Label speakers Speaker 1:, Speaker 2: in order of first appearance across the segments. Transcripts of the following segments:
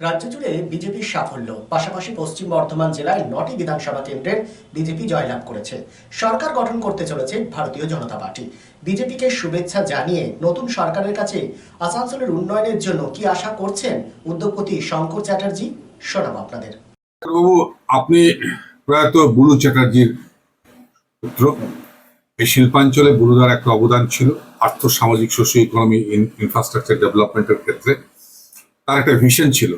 Speaker 1: রাজ্য জুড়ে বিজেপির সাফল্য, পাশাপাশি পশ্চিম বর্ধমান জেলায় 9টি বিধানসভা কেন্দ্রের বিজেপি জয়লাভ করেছে। সরকার গঠন করতে চলেছে ভারতীয় জনতা পার্টি। বিজেপিকে শুভেচ্ছা জানিয়ে নতুন সরকারের কাছে আসানসোলের উন্নয়নের জন্য কি আশা করছেন উদ্যোগপতি শঙ্কর চ্যাটার্জি, শোনাবো আপনাদের।
Speaker 2: বাবু, আপনি প্রয়াত বুলু চ্যাটার্জির পুত্র। এই শিল্পাঞ্চলে বুলুদার একটা অবদান ছিল আর্থ সামাজিক সোশিও ইকোনমি ইনফ্রাস্ট্রাকচার ডেভেলপমেন্টের ক্ষেত্রে। তার একটা ভিশন ছিল।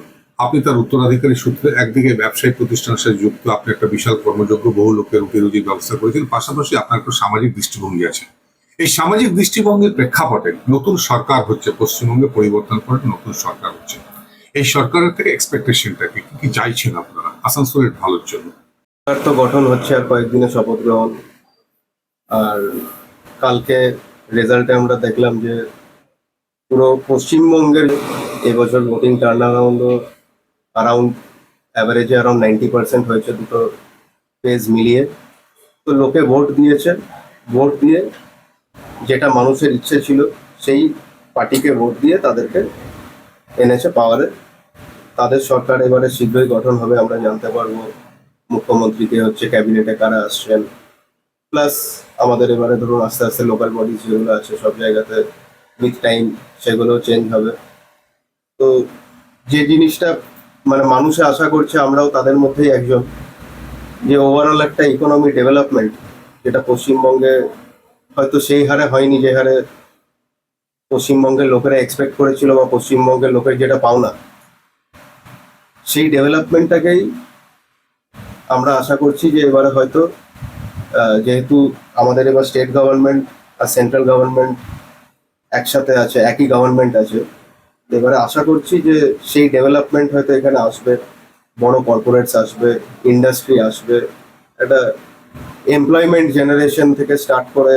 Speaker 2: আপনি তার উত্তরাধিকারী সূত্রে একদিকে ব্যবসায়িক প্রতিষ্ঠানের সাথে যুক্ত, আপনি একটা বিশাল কর্মযোগ্য, বহু লোকের রুটি রুজির ব্যবস্থা করেছেন, পাশাপাশি আপনার একটা সামাজিক দৃষ্টিভঙ্গি আছে। এই সামাজিক দৃষ্টিভঙ্গির প্রেক্ষাপটে নতুন সরকার হচ্ছে, পশ্চিমবঙ্গে পরিবর্তন করে নতুন সরকার হচ্ছে। এই সরকারের থেকে এক্সপেকটেশনটা কি চাইছেন আপনারা আসানসোলের ভালোর জন্য?
Speaker 3: সরকার তো গঠন হচ্ছে আর কয়েকদিনে শপথ গ্রহণ। আর কালকে রেজাল্টে আমরা দেখলাম যে পুরো পশ্চিমবঙ্গের এবছর ভোটিং টার্ন অ্যারাউন্ড অ্যাভারেজে অ্যারাউন্ড 90% হয়েছে দুটো ফেজ মিলিয়ে। তো লোকে ভোট দিয়েছে, ভোট দিয়ে যেটা মানুষের ইচ্ছে ছিল সেই পার্টিকে ভোট দিয়ে তাদেরকে এনেছে পাওয়ারে। তাদের সরকার এবারে শীঘ্রই গঠন হবে, আমরা জানতে পারবো মুখ্যমন্ত্রীকে হচ্ছে, ক্যাবিনেটে কারা আসছেন, প্লাস আমাদের এবারে ধরুন আস্তে আস্তে লোকাল বডিজ যেগুলো আছে সব জায়গাতে উইথ টাইম সেগুলো চেঞ্জ হবে। তো যে জিনিসটা মানে মানুষে আশা করছে, আমরাও তাদের মধ্যেই একজন, যে ওভারঅল একটা ইকোনমি ডেভেলপমেন্ট যেটা পশ্চিমবঙ্গে হয়তো সেই হারে হয়নি যে হারে পশ্চিমবঙ্গের লোকেরা এক্সপেক্ট করেছিল বা পশ্চিমবঙ্গের লোকের যেটা পাওনা, সেই ডেভেলপমেন্টটাকেই আমরা আশা করছি যে এবারে হয়তো যেহেতু আমাদের এবার স্টেট গভর্নমেন্ট আর সেন্ট্রাল গভর্নমেন্ট একসাথে আছে, একই গভর্নমেন্ট আছে, এবারে আশা করছি যে সেই ডেভেলপমেন্ট হয়তো এখানে আসবে, বড় কর্পোরেটস আসবে, ইন্ডাস্ট্রি আসবে, একটা এমপ্লয়মেন্ট জেনারেশন থেকে স্টার্ট করে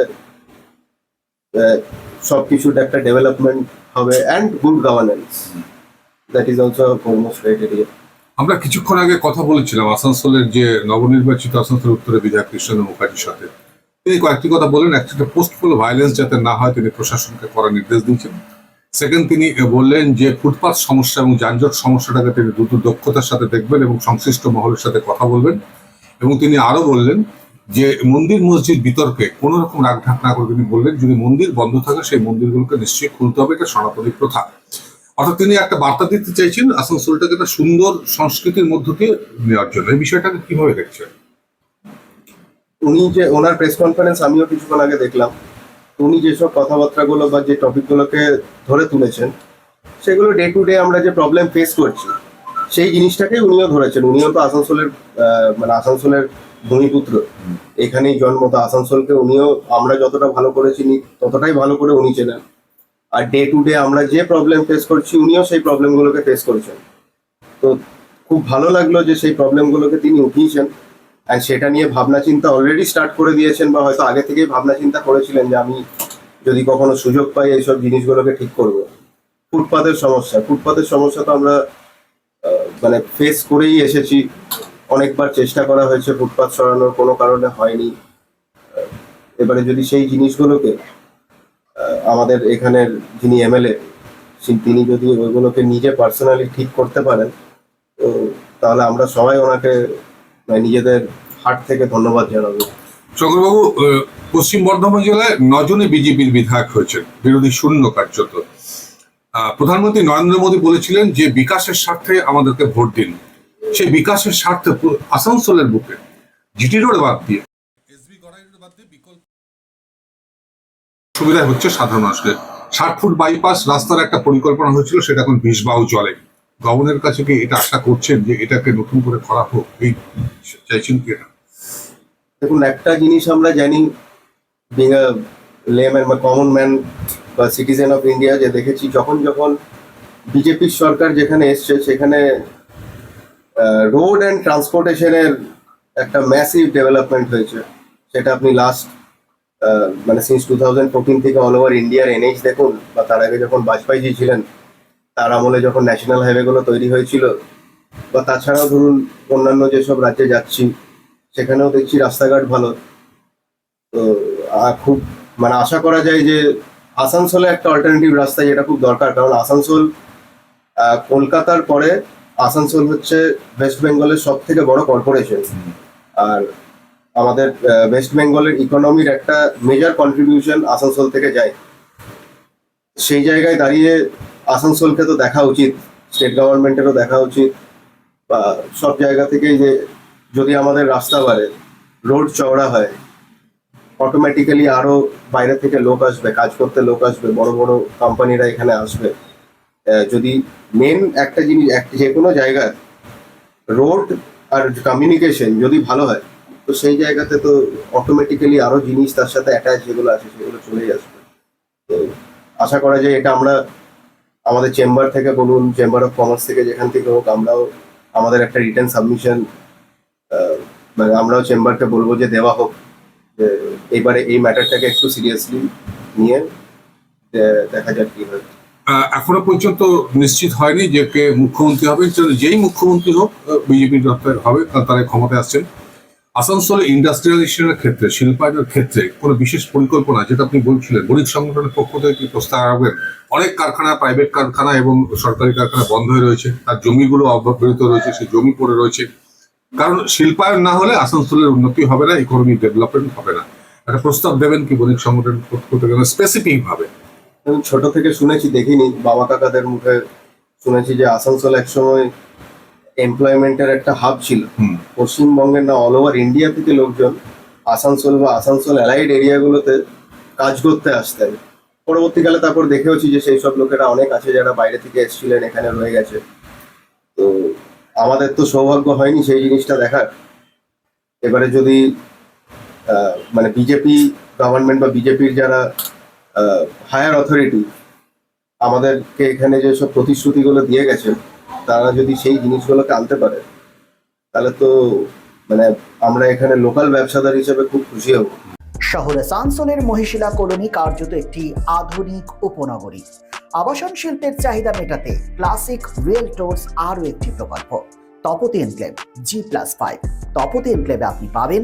Speaker 3: সব কিছুর একটা ডেভেলপমেন্ট হবে, and good governance, that is also foremost criteria.
Speaker 2: আমরা কিছুক্ষণ আগে কথা বলেছিলাম আসানসোলের যে নবনির্বাচিত আসানসোল উত্তরের বিধায়ক কৃষ্ণেন্দু মুখার্জির সাথে। তিনি কয়েকটি কথা বললেন। একটা পোস্টফুল ভায়োলেন্স যাতে না হয় তিনি প্রশাসনকে করার নির্দেশ দিয়েছেন। সেকেন্ড, তিনি বললেন যে ফুটপাথ সমস্যা এবং যানজট সমস্যাটাকে তিনি দ্রুত দক্ষতার সাথে দেখবেন এবং সংশ্লিষ্ট মহলের সাথে কথা বলবেন। এবং তিনি আরো বললেন যে মন্দির মসজিদ বিতর্কে কোনো রকম রাগঢাক না করে তিনি বললেন যদি মন্দির বন্ধ থাকে সেই মন্দিরগুলোকে নিশ্চয়ই খুলতে হবে, এটা সনাতনী প্রথা। অর্থাৎ তিনি একটা বার্তা দিতে চাইছেন আসানসোলটাকে একটা সুন্দর সংস্কৃতির মধ্য দিয়ে নেওয়ার জন্য। এই বিষয়টাকে কিভাবে দেখছেন?
Speaker 3: উনি যে ওনার প্রেস কনফারেন্স আমিও কিছুক্ষণ আগে দেখলাম, উনি যেসব কথাবার্তাগুলো বা যে টপিকগুলোকে ধরে তুলেছেন সেগুলো ডে টু ডে আমরা যে প্রবলেম ফেস করছি সেই জিনিসটাকেই উনিও ধরেছেন। উনিও তো আসানসোলের মানে আসানসোলের ভূমিপুত্র, এখানেই জন্ম, তো আসানসোলকে উনিও আমরা যতটা ভালো করে চিনি ততটাই ভালো করে উনি চেনেন। আর ডে টু ডে আমরা যে প্রবলেম ফেস করছি উনিও সেই প্রবলেমগুলোকে ফেস করছেন। তো খুব ভালো লাগলো যে সেই প্রবলেমগুলোকে তিনি উঠিয়েছেন, আর সেটা নিয়ে ভাবনা চিন্তা অলরেডি স্টার্ট করে দিয়েছেন, বা হয়তো আগে থেকেই ভাবনা চিন্তা করেছিলেন যে আমি যদি কখনো সুযোগ পাই এইসব জিনিসগুলোকে ঠিক করব। ফুটপাতের সমস্যা তো আমরা মানে ফেস করেই এসেছি, অনেকবার চেষ্টা করা হয়েছে ফুটপাত সরানোর, কোনো কারণে হয়নি। এবারে যদি সেই জিনিসগুলোকে আমাদের এখানের যিনি এমএলএ তিনি যদি ওইগুলোকে নিজে পার্সোনালি ঠিক করতে পারেন, তো তাহলে আমরা সবাই ওনাকে নিজেদের হার্ট থেকে ধন্যবাদ জানাবো।
Speaker 2: চন্দ্রবাবু, পশ্চিম বর্ধমান জেলায় 9 জনে বিজেপির বিধায়ক হয়েছেন, বিরোধী শূন্য কার্যত। প্রধানমন্ত্রী নরেন্দ্র মোদী বলেছিলেন যে বিকাশের স্বার্থে আমাদেরকে ভোট দিন। সেই বিকাশের স্বার্থে আসানসোলের বুকে জিটি রোড বাদ দিয়ে এসবি গড়াই রোড বাদ দিয়ে বিকল্প সুবিধা হচ্ছে সাধারণ মানুষকে। 60 ফুট বাইপাস রাস্তার একটা পরিকল্পনা হয়েছিল, সেটা এখন বিষবাহু চলে। গভর্নরের কাছে কি এটা আশা করছেন যে এটাকে নতুন করে করা হোক, এই চাইছেন কি? এটা
Speaker 3: দেখুন, একটা জিনিস আমরা জানি, বিং আ লেম্যান বা কমন ম্যান বা সিটিজেন অফ ইন্ডিয়া, যে দেখেছি যখন যখন বিজেপির সরকার যেখানে এসছে সেখানে রোড অ্যান্ড ট্রান্সপোর্টেশনের একটা ম্যাসিভ ডেভেলপমেন্ট হয়েছে। সেটা আপনি লাস্ট মানে সিন্স 2014 থেকে অল ওভার ইন্ডিয়ার এনএইচ দেখুন, বা তার আগে যখন বাজপেয়ীজি ছিলেন তার আমলে যখন ন্যাশনাল হাইওয়েগুলো তৈরি হয়েছিল, বা তাছাড়াও ধরুন অন্যান্য যেসব রাজ্যে যাচ্ছি সেখানেও দেখছি রাস্তাঘাট ভালো। তো খুব মানে আশা করা যায় যে আসানসোলে একটা অল্টারনেটিভ রাস্তা, যেটা খুব দরকার, কারণ আসানসোল কলকাতার পরে আসানসোল হচ্ছে ওয়েস্ট বেঙ্গলের সব থেকে বড় কর্পোরেশন, আর আমাদের ওয়েস্ট বেঙ্গলের ইকোনমির একটা মেজর কন্ট্রিবিউশন আসানসোল থেকে যায়। সেই জায়গায় দাঁড়িয়ে আসানসোলকে তো দেখা উচিত, স্টেট গভর্নমেন্টেরও দেখা উচিত, বা সব জায়গা থেকেই যে যদি আমাদের রাস্তা বাড়ে, রোড চওড়া হয়, অটোমেটিক্যালি আরো বাইরে থেকে লোক আসবে, কাজ করতে লোক আসবে, বড় বড় কোম্পানিরা এখানে আসবে। যদি মেন একটা জিনিস যে কোনো জায়গায় রোড আর কমিউনিকেশন যদি ভালো হয়, তো সেই জায়গাতে তো অটোমেটিক্যালি আরো জিনিস তার সাথে অ্যাটাচ যেগুলো আছে সেগুলো চলেই আসবে। তো আশা করা যায় এটা আমরা আমাদের চেম্বার থেকে বলুন, চেম্বার অফ কমার্স থেকে যেখান থেকে হোক, আমরাও আমাদের একটা রিটেন সাবমিশন মানে আমরাও চেম্বারকে বলবো যে দেওয়া হোক, যে এইবারে এই ম্যাটারটাকে একটু সিরিয়াসলি নিয়ে দেখা যাক কি হয়।
Speaker 2: এখনো পর্যন্ত নিশ্চিত হয়নি যে কে মুখ্যমন্ত্রী হবেন। যেই মুখ্যমন্ত্রী হোক, বিজেপির হবে, তারা ক্ষমতায় আসছেন। আসানসোলে ইন্ডাস্ট্রিয়ালাইজেশনের ক্ষেত্রে, শিল্পায়নের ক্ষেত্রে কোনো বিশেষ পরিকল্পনা, যেটা আপনি বলছিলেন বণিক সংগঠনের পক্ষ থেকে কি প্রস্তাব রাখবেন? অনেক কারখানা, প্রাইভেট কারখানা এবং সরকারি কারখানা বন্ধ হয়ে রয়েছে, তার জমিগুলো অব্যবহৃত রয়েছে, সেই জমি পড়ে রয়েছে। কারণ শিল্পায়ন না হলে আসানসোলের উন্নতি হবে না, ইকোনমিক ডেভেলপমেন্ট হবে না। একটা প্রস্তাব দেবেন কি বণিক সংগঠনের পক্ষ থেকে স্পেসিফিক ভাবে?
Speaker 3: আমি ছোট থেকে শুনেছি, দেখিনি, বাবা কাকাদের মুখে শুনেছি যে আসানসোল একসময় এমপ্লয়মেন্টের একটা হাব ছিল। পশ্চিমবঙ্গের না, অল ওভার ইন্ডিয়া থেকে লোকজন আসানসোল বা আসানসোল অ্যালাইড এরিয়াগুলোতে কাজ করতে আসতেন। পরবর্তীকালে তারপর দেখেওছি যে সেই সব লোকেরা অনেক আছে যারা বাইরে থেকে এসেছিলেন, এখানে রয়ে গেছে। তো আমাদের তো সৌভাগ্য হয়নি সেই জিনিসটা দেখার। এবারে যদি মানে বিজেপি গভর্নমেন্ট বা বিজেপির যারা হায়ার অথরিটি আমাদেরকে এখানে যেসব প্রতিশ্রুতিগুলো দিয়ে গেছে, তারা যদি সেই জিনিসগুলোকে আনতে পারে, তাহলে তো মানে আমরা এখানে লোকাল ব্যবসাদার হিসেবে খুব খুশি হব।
Speaker 4: শহর আসানসোলের মহিশিলা কলোনি কার্যত একটি আধুনিক উপনগরী। আবাসন শিল্পের চাহিদা মেটাতে ক্লাসিক রিয়েলটরস আরও একটি প্রকল্প, তপতি এনক্লেভ G+5। তপতি এনক্লেভে আপনি পাবেন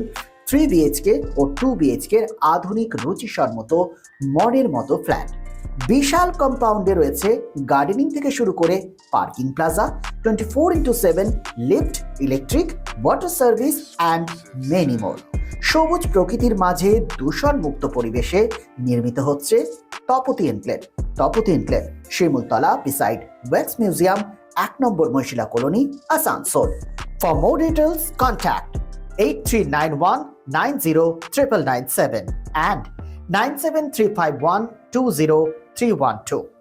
Speaker 4: 3 BHK ও 2 BHK আধুনিক রুচিসম্মত মনের মতো ফ্ল্যাট। বিশাল কম্পাউন্ডে রয়েছে গার্ডেনিং থেকে শুরু করে parking plaza, 24x7 lift, electric, water service and many more. সবুজ প্রকৃতির মাঝে দূষণমুক্ত পরিবেশে নির্মিত হচ্ছে Tapati enclave. Tapati enclave, Shimultala, beside wax museum, 1 number Mohishila colony, Asansol. For more details contact 8391909997 and 9735120 312.